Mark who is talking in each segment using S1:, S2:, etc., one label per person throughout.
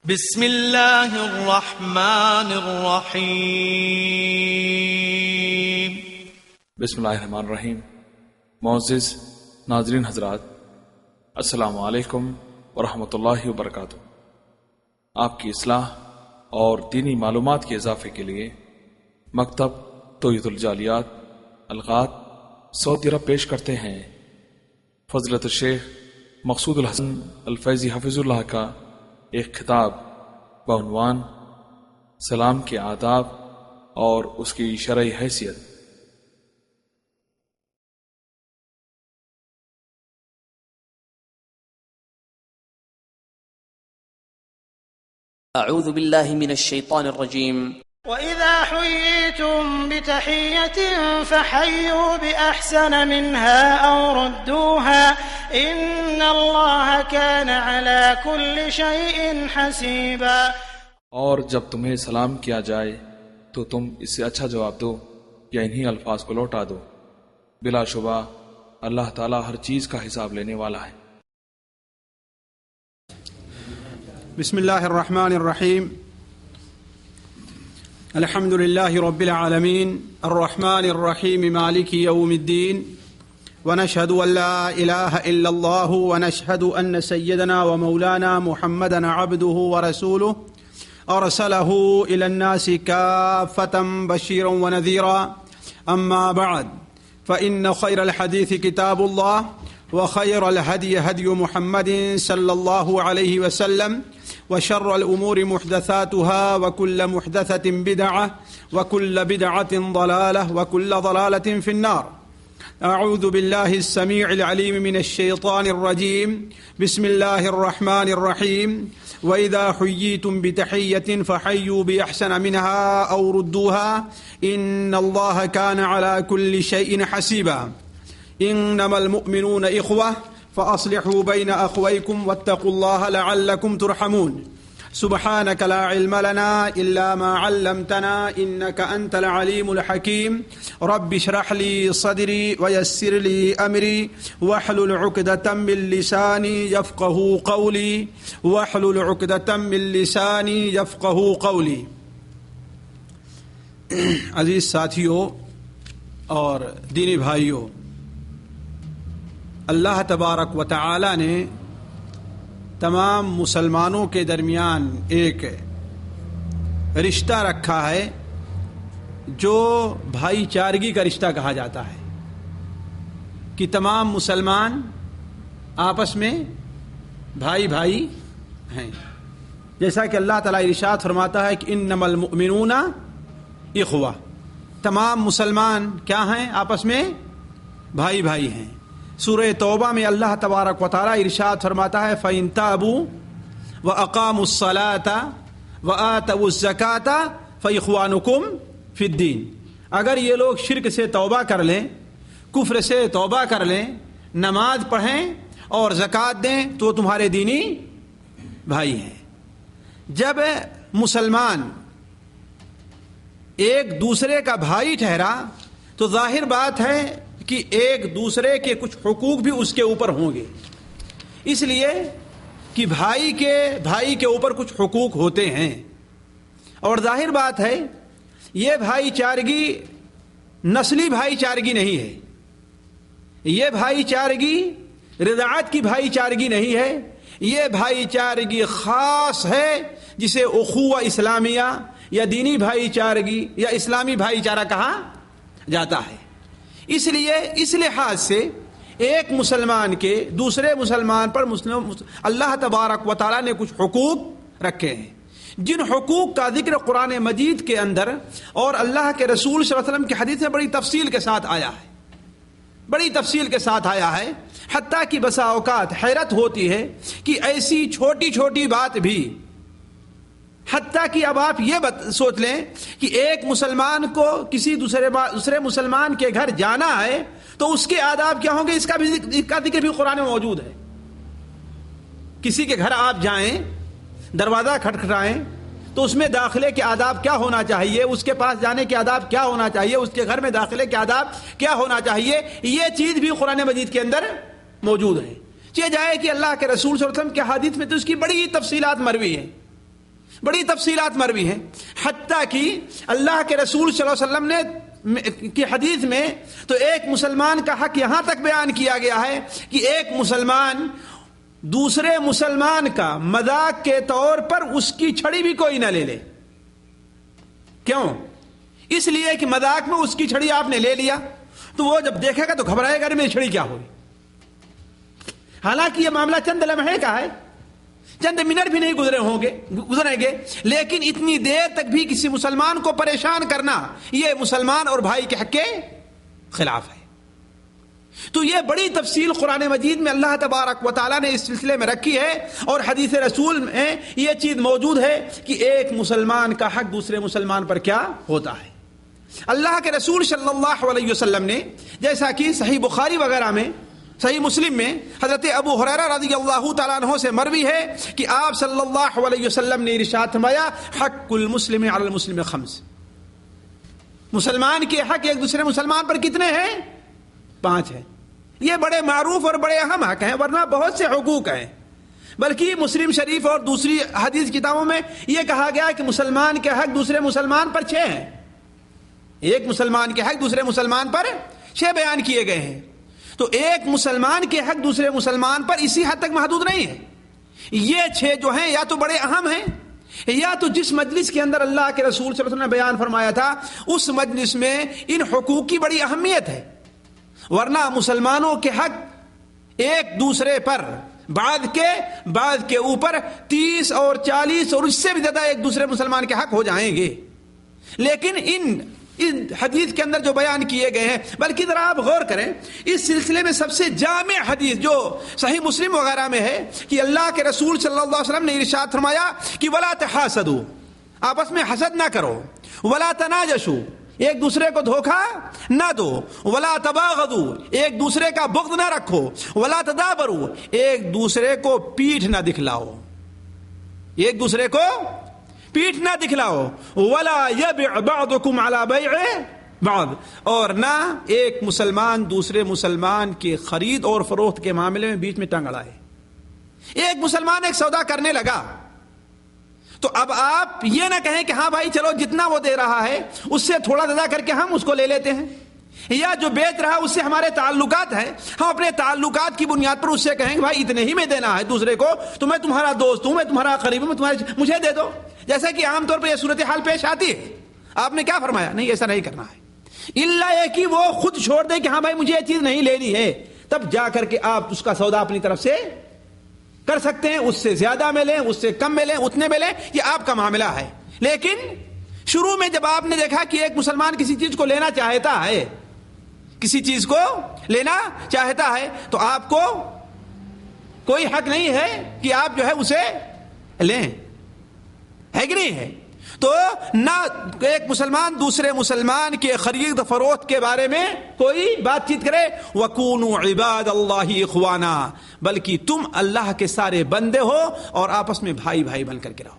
S1: بسم اللہ الرحمن الرحیم۔
S2: بسم اللہ الرحمن الرحیم۔ معزز ناظرین حضرات، السلام علیکم ورحمۃ اللہ وبرکاتہ۔ آپ کی اصلاح اور دینی معلومات کے اضافے کے لیے مکتب توحید الجالیات الغات سعودی عرب پیش کرتے ہیں فضیلت الشیخ مقصود الحسن الفیضی حفظ اللہ کا ایک خطاب بعنوان سلام کے آداب اور اس کی شرعی حیثیت۔
S3: اعوذ باللہ من الشیطان الرجیم۔
S4: وَإِذَا حُيِّيتُم بِتَحِيَّةٍ فَحَيُّوا بِأَحْسَنَ مِنْهَا أَوْ رُدُّوهَا إِنَّ اللَّهَ كَانَ عَلَى كُلِّ شَيْءٍ حَسِيبًا۔
S2: اور جب تمہیں سلام کیا جائے تو تم اس سے اچھا جواب دو یا انہی الفاظ کو لوٹا دو، بلا شبہ اللہ تعالیٰ ہر چیز کا حساب لینے والا ہے۔
S5: بسم اللہ الرحمن الرحیم۔ الحمد لله رب العالمين الرحمن الرحيم مالك يوم الدين، ونشهد أن لا إله إلا الله، ونشهد أن سيدنا ومولانا محمدا عبده ورسوله أرسله إلى الناس كافة بشيرا ونذيرا، أما بعد فإن خير الحديث كتاب الله، وخير الهدي هدي محمد صلى الله عليه وسلم، وشر الأمور محدثاتها، وكل محدثة بدعة، وكل بدعة ضلالة، وكل ضلالة في النار۔ أعوذ بالله السميع العليم من الشيطان الرجيم، بسم الله الرحمن الرحيم۔ وإذا حييتم بتحية فحيوا بأحسن منها أو ردوها إن الله كان على كل شيء حسيبا۔ إنما المؤمنون إخوة فأصلحوا بين أخويكم واتقوا الله لعلكم ترحمون۔ سبحانك لا علم لنا إلا ما علمتنا إنك أنت العليم الحكيم۔ رب اشرح لي صدري ويسر لي أمري واحلل عقدة من لساني يفقهوا قولي واحلل عقدة من لساني يفقهوا قولي۔ عزیز ساتھیوں اور دینی بھائیوں، اللہ تبارک و تعالی نے تمام مسلمانوں کے درمیان ایک رشتہ رکھا ہے جو بھائی چارگی کا رشتہ کہا جاتا ہے، کہ تمام مسلمان آپس میں بھائی بھائی ہیں۔ جیسا کہ اللہ تعالیٰ ارشاد فرماتا ہے کہ انما المؤمنون اخوہ، تمام مسلمان کیا ہیں؟ آپس میں بھائی بھائی ہیں۔ سورہ توبہ میں اللہ تبارک و تعالیٰ ارشاد فرماتا ہے فَإِن تَابُوا وَأَقَامُوا الصَّلَاةَ وَآتَوُا الزَّكَاةَ فَإِخْوَانُكُمْ فِي الدِّينِ۔ اگر یہ لوگ شرک سے توبہ کر لیں، کفر سے توبہ کر لیں، نماز پڑھیں اور زکوٰۃ دیں تو تمہارے دینی بھائی ہیں۔ جب مسلمان ایک دوسرے کا بھائی ٹھہرا تو ظاہر بات ہے کہ ایک دوسرے کے کچھ حقوق بھی اس کے اوپر ہوں گے، اس لیے کہ بھائی کے اوپر کچھ حقوق ہوتے ہیں۔ اور ظاہر بات ہے یہ بھائی چارگی نسلی بھائی چارگی نہیں ہے، یہ بھائی چارگی رضاعت کی بھائی چارگی نہیں ہے، یہ بھائی چارگی خاص ہے جسے اخوہ اسلامیہ یا دینی بھائی چارگی یا اسلامی بھائی چارہ کہا جاتا ہے۔ اس لیے اس لحاظ سے ایک مسلمان کے دوسرے مسلمان پر اللہ تبارک و تعالیٰ نے کچھ حقوق رکھے ہیں، جن حقوق کا ذکر قرآن مجید کے اندر اور اللہ کے رسول صلی اللہ علیہ وسلم کی حدیث میں بڑی تفصیل کے ساتھ آیا ہے، بڑی تفصیل کے ساتھ آیا ہے، حتیٰ کہ بسا اوقات حیرت ہوتی ہے کہ ایسی چھوٹی چھوٹی بات بھی، حتیٰ کہ اب آپ یہ سوچ لیں کہ ایک مسلمان کو کسی دوسرے مسلمان کے گھر جانا ہے تو اس کے آداب کیا ہوں گے، اس کا ذکر بھی قرآن میں موجود ہے۔ کسی کے گھر آپ جائیں، دروازہ کھٹکھٹائیں تو اس میں داخلے کے آداب کیا ہونا چاہیے، اس کے پاس جانے کے آداب کیا ہونا چاہیے، اس کے گھر میں داخلے کے آداب کیا ہونا چاہیے، یہ چیز بھی قرآن مجید کے اندر موجود ہے۔ یہ جائے کہ اللہ کے رسول صلی اللہ علیہ وسلم کے حدیث میں تو اس کی بڑی تفصیلات مروی ہیں، بڑی تفصیلات مروی ہیں، حتیٰ کہ اللہ کے رسول صلی اللہ علیہ وسلم نے کی حدیث میں تو ایک مسلمان کا حق یہاں تک بیان کیا گیا ہے کہ ایک مسلمان دوسرے مسلمان کا مذاق کے طور پر اس کی چھڑی بھی کوئی نہ لے لے. کیوں؟ اس لیے کہ مذاق میں اس کی چھڑی آپ نے لے لیا تو وہ جب دیکھے گا تو گھبرائے گا میری چھڑی کیا ہوئی. حالانکہ یہ معاملہ چند لمحے کا ہے، چند منٹ بھی نہیں گزریں گے، لیکن اتنی دیر تک بھی کسی مسلمان کو پریشان کرنا یہ مسلمان اور بھائی کے حق کے خلاف ہے. تو یہ بڑی تفصیل قرآن مجید میں اللہ تبارک و تعالیٰ نے اس سلسلے میں رکھی ہے، اور حدیث رسول میں یہ چیز موجود ہے کہ ایک مسلمان کا حق دوسرے مسلمان پر کیا ہوتا ہے. اللہ کے رسول صلی اللہ علیہ وسلم نے، جیسا کہ صحیح بخاری وغیرہ میں، صحیح مسلم میں حضرت ابو ہریرہ رضی اللہ تعالیٰ عنہ سے مروی ہے کہ آپ صلی اللہ علیہ وسلم نے ارشاد فرمایا حق المسلم علی المسلم خمس. مسلمان کے حق ایک دوسرے مسلمان پر کتنے ہیں؟ 5 ہیں. یہ بڑے معروف اور بڑے اہم حق ہیں، ورنہ بہت سے حقوق ہیں. بلکہ مسلم شریف اور دوسری حدیث کتابوں میں یہ کہا گیا کہ مسلمان کے حق دوسرے مسلمان پر 6 ہیں. ایک مسلمان کے حق دوسرے مسلمان پر 6 بیان کیے گئے ہیں. تو ایک مسلمان کے حق دوسرے مسلمان پر اسی حد تک محدود نہیں ہے. یہ 6 جو ہیں یا تو بڑے اہم ہیں، یا تو جس مجلس کے اندر اللہ کے رسول صلی اللہ علیہ وسلم نے بیان فرمایا تھا اس مجلس میں ان حقوق کی بڑی اہمیت ہے. ورنہ مسلمانوں کے حق ایک دوسرے پر بعض کے اوپر 30 اور 40 اور اس سے بھی زیادہ ایک دوسرے مسلمان کے حق ہو جائیں گے. لیکن ان حدیث کے اندر جو بیان کیے گئے ہیں، بلکہ ذرا آپ غور کریں اس سلسلے میں سب سے جامع حدیث جو صحیح مسلم وغیرہ میں ہے کہ اللہ کے رسول صلی اللہ علیہ وسلم نے ارشاد فرمایا کہ ولا تحاسدوا، آپس میں حسد نہ کرو، ولا تناجشوا، ایک دوسرے کو دھوکہ نہ دو، ولا تباغضوا، ایک دوسرے کا بغض نہ رکھو، ولا تدابروا، ایک دوسرے کو پیٹھ نہ دکھلاؤ، ایک دوسرے کو پیٹھ نہ دکھلاؤ، ولا یبع بعضکم علی بیع بعض، اور نہ ایک مسلمان دوسرے مسلمان کے خرید اور فروخت کے معاملے میں بیچ میں ٹنگ اڑائے. ایک مسلمان ایک سودا کرنے لگا تو اب آپ یہ نہ کہیں کہ ہاں بھائی چلو جتنا وہ دے رہا ہے اس سے تھوڑا زیادہ کر کے ہم اس کو لے لیتے ہیں، یا جو بیچ رہا ہے اس سے ہمارے تعلقات ہیں، ہم اپنے تعلقات کی بنیاد پر اس سے کہیں کہ بھائی اتنے ہی میں دینا ہے دوسرے کو، تو میں تمہارا دوست ہوں، میں تمہارا قریب ہوں، مجھے دے دو. جیسا کہ عام طور پر یہ صورتحال پیش آتی ہے. آپ نے کیا فرمایا؟ نہیں، ایسا نہیں کرنا ہے، الا یہ کہ وہ خود چھوڑ دے کہ ہاں بھائی مجھے یہ چیز نہیں لینی ہے، تب جا کر کے آپ اس کا سودا اپنی طرف سے کر سکتے ہیں. اس سے زیادہ میں لیں، اس سے کم میں لیں، اتنے میں لیں، یہ آپ کا معاملہ ہے. لیکن شروع میں جب آپ نے دیکھا کہ ایک مسلمان کسی چیز کو لینا چاہتا ہے، کسی چیز کو لینا چاہتا ہے، تو آپ کو کوئی حق نہیں ہے کہ آپ جو ہے اسے لیں، ہے کہ نہیں ہے؟ تو نہ ایک مسلمان دوسرے مسلمان کے خرید فروخت کے بارے میں کوئی بات چیت کرے. وَكُونُوا عِبَادَ اللَّهِ إِخْوَانًا، بلکہ تم اللہ کے سارے بندے ہو اور آپس میں بھائی بھائی بن کر کے رہو،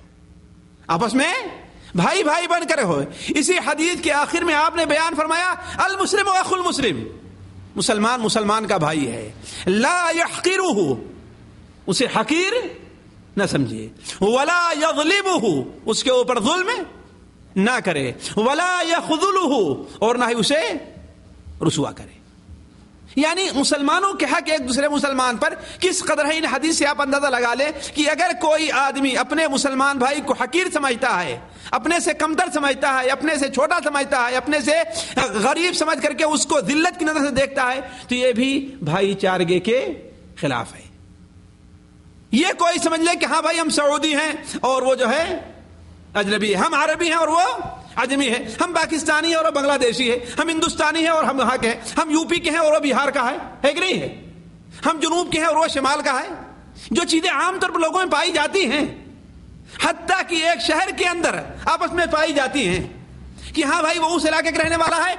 S5: آپس میں بھائی بھائی بن کر رہو. اسی حدیث کے آخر میں آپ نے بیان فرمایا المسلم اخو المسلم، مسلمان مسلمان کا بھائی ہے، لا يحقرہ، اسے حقیر نہ سمجھیے، ولا یظلمہ، اس کے اوپر ظلم نہ کرے، ولا یخذلہ، اور نہ ہی اسے رسوا کرے. یعنی مسلمانوں کے حق ایک دوسرے مسلمان پر کس قدر ہے. ان حدیث سے آپ اندازہ لگا لیں کہ اگر کوئی آدمی اپنے مسلمان بھائی کو حقیر سمجھتا ہے، اپنے سے کمتر سمجھتا ہے، اپنے سے چھوٹا سمجھتا ہے، اپنے سے غریب سمجھ کر کے اس کو ذلت کی نظر سے دیکھتا ہے، تو یہ بھی بھائی چارگی کے خلاف ہے. یہ کوئی سمجھ لے کہ ہاں بھائی ہم سعودی ہیں اور وہ جو ہے اجنبی ہے، ہم عربی ہیں اور وہ عجمی ہے، ہم پاکستانی ہیں اور وہ بنگلہ دیشی ہے، ہم ہندوستانی ہیں اور ہم وہاں کے ہیں، ہم یو پی کے ہیں اور وہ بہار کا ہے کہ نہیں ہے، ہم جنوب کے ہیں اور وہ شمال کا ہے. جو چیزیں عام طور پر لوگوں میں پائی جاتی ہیں، حتیٰ کہ ایک شہر کے اندر آپس میں پائی جاتی ہیں کہ ہاں بھائی وہ اس علاقے کا رہنے والا ہے